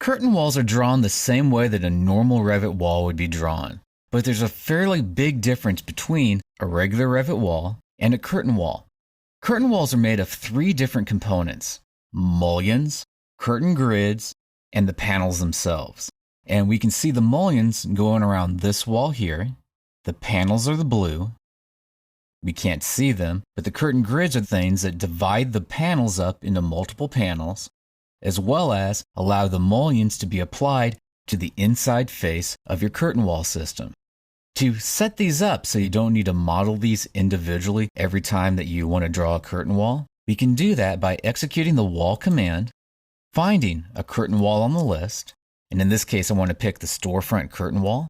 Curtain walls are drawn the same way that a normal Revit wall would be drawn, but there's a fairly big difference between a regular Revit wall and a curtain wall. Curtain walls are made of three different components: mullions, curtain grids, and the panels themselves. And we can see the mullions going around this wall here. The panels are the blue. We can't see them, but the curtain grids are things that divide the panels up into multiple panels, as well as allow the mullions to be applied to the inside face of your curtain wall system. To set these up so you don't need to model these individually every time that you want to draw a curtain wall, we can do that by executing the wall command, finding a curtain wall on the list, and in this case I want to pick the storefront curtain wall,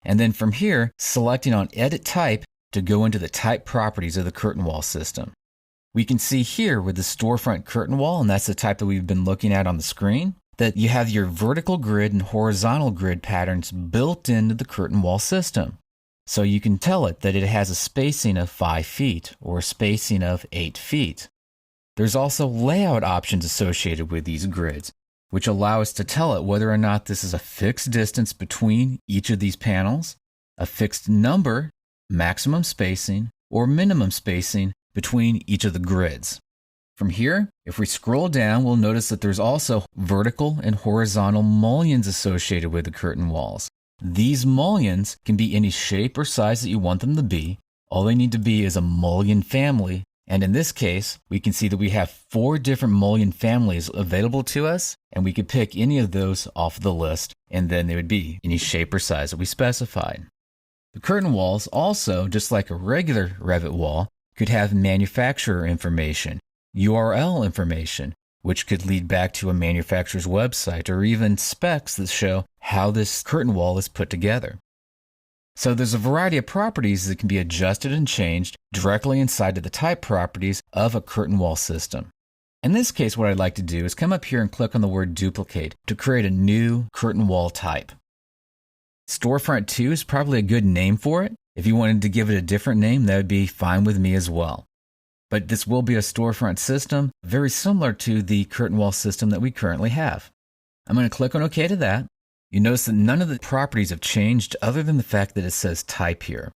and then from here selecting on Edit Type to go into the type properties of the curtain wall system. We can see here with the storefront curtain wall, and that's the type that we've been looking at on the screen, that you have your vertical grid and horizontal grid patterns built into the curtain wall system. So you can tell it that it has a spacing of 5 feet or a spacing of 8 feet. There's also layout options associated with these grids, which allow us to tell it whether or not this is a fixed distance between each of these panels, a fixed number, maximum spacing, or minimum spacing between each of the grids. From here, if we scroll down, we'll notice that there's also vertical and horizontal mullions associated with the curtain walls. These mullions can be any shape or size that you want them to be. All they need to be is a mullion family. And in this case, we can see that we have 4 different mullion families available to us, and we could pick any of those off the list, and then they would be any shape or size that we specified. The curtain walls also, just like a regular Revit wall, could have manufacturer information, URL information, which could lead back to a manufacturer's website, or even specs that show how this curtain wall is put together. So there's a variety of properties that can be adjusted and changed directly inside of the type properties of a curtain wall system. In this case, what I'd like to do is come up here and click on the word duplicate to create a new curtain wall type. Storefront 2 is probably a good name for it. If you wanted to give it a different name, that would be fine with me as well. But this will be a storefront system, very similar to the curtain wall system that we currently have. I'm going to click on OK to that. You notice that none of the properties have changed other than the fact that it says type here.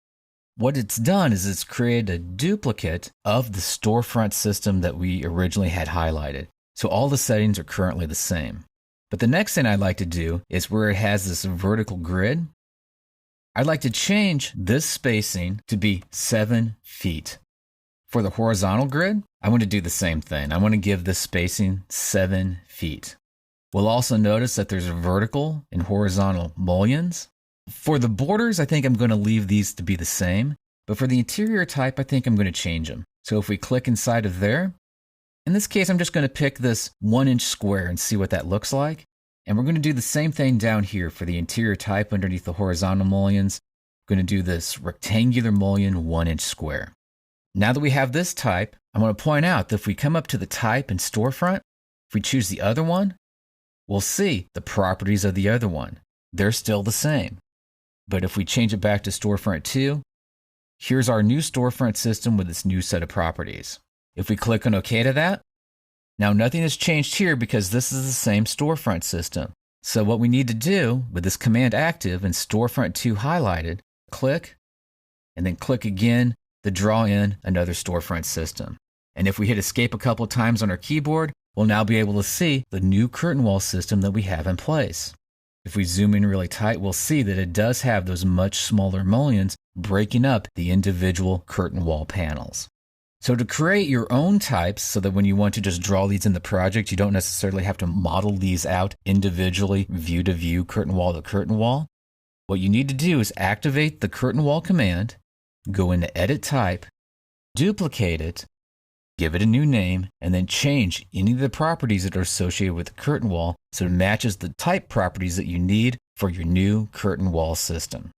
What it's done is it's created a duplicate of the storefront system that we originally had highlighted. So all the settings are currently the same. But the next thing I'd like to do is where it has this vertical grid, I'd like to change this spacing to be 7 feet. For the horizontal grid, I want to do the same thing. I want to give this spacing 7 feet. We'll also notice that there's vertical and horizontal mullions. For the borders, I think I'm going to leave these to be the same, but for the interior type, I think I'm going to change them. So if we click inside of there, in this case, I'm just going to pick this 1-inch square and see what that looks like. And we're going to do the same thing down here for the interior type underneath the horizontal mullions. I'm going to do this rectangular mullion 1-inch square. Now that we have this type, I want to point out that if we come up to the type and storefront, if we choose the other one, we'll see the properties of the other one. They're still the same. But if we change it back to storefront 2, here's our new storefront system with its new set of properties. If we click on OK to that, now nothing has changed here because this is the same storefront system. So what we need to do with this command active and storefront 2 highlighted, click, and then click again to draw in another storefront system. And if we hit escape a couple of times on our keyboard, we'll now be able to see the new curtain wall system that we have in place. If we zoom in really tight, we'll see that it does have those much smaller mullions breaking up the individual curtain wall panels. So to create your own types so that when you want to just draw these in the project, you don't necessarily have to model these out individually, view to view, curtain wall to curtain wall, what you need to do is activate the curtain wall command, go into Edit Type, duplicate it, give it a new name, and then change any of the properties that are associated with the curtain wall so it matches the type properties that you need for your new curtain wall system.